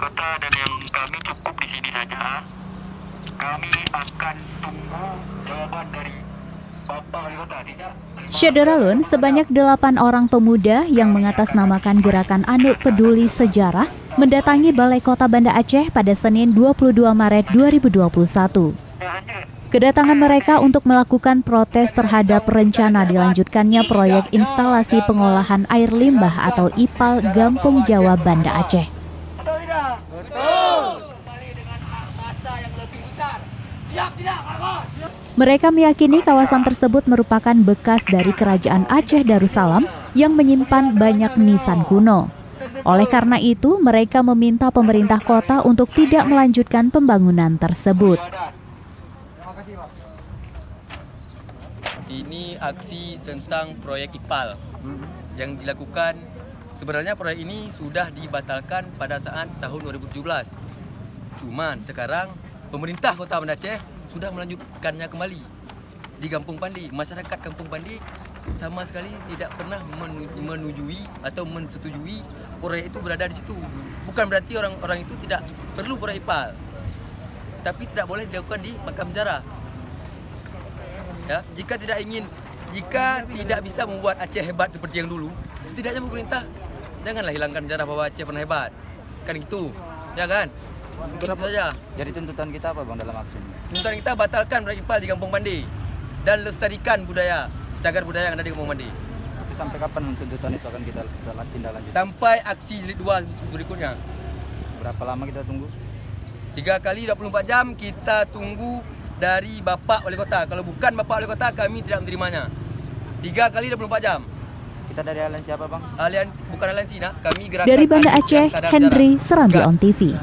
kota dan yang kami cukup di sini saja. Kami akan tunggu jawaban dari Bapak Wali Kota. Syederalun, sebanyak 8 orang pemuda yang mengatasnamakan gerakan Anduk Peduli Sejarah mendatangi Balai Kota Banda Aceh pada Senin 22 Maret 2021. Kedatangan mereka untuk melakukan protes terhadap rencana dilanjutkannya proyek instalasi pengolahan air limbah atau IPAL Gampung Jawa Banda Aceh. Mereka meyakini kawasan tersebut merupakan bekas dari Kerajaan Aceh Darussalam yang menyimpan banyak nisan kuno. Oleh karena itu, mereka meminta pemerintah kota untuk tidak melanjutkan pembangunan tersebut. Ini aksi tentang proyek IPAL yang dilakukan. Sebenarnya proyek ini sudah dibatalkan pada saat tahun 2017. Cuman sekarang pemerintah Kota Banda Aceh sudah melanjutkannya kembali di Kampung Pandi. Masyarakat Kampung Pandi sama sekali tidak pernah menujui atau mensetujui proyek itu berada di situ. Bukan berarti orang-orang itu tidak perlu proyek IPAL, tapi tidak boleh dilakukan di makam sejarah. Ya, jika tidak bisa membuat Aceh hebat seperti yang dulu, setidaknya pemerintah janganlah hilangkan sejarah bahwa Aceh pernah hebat. Kan gitu, ya kan? Itu saja. Jadi tuntutan kita apa Bang dalam aksi ini? Tuntutan kita batalkan proyek IPAL di Kampung Pandi dan lestarikan budaya, cagar budaya yang ada di Kampung Pandi. Tapi sampai kapan tuntutan itu akan kita tindak lanjut? Sampai aksi jilid 2 berikutnya. Berapa lama kita tunggu? 3 kali 24 jam kita tunggu dari Bapak Wali Kota. Kalau bukan Bapak Wali Kota, kami tidak menerimanya. 3 kali 24 jam. Kita dari aliansi apa Bang? Bukan aliansi, nak. Kami gerakan Dari Banda Aceh, Henry Serambi On TV.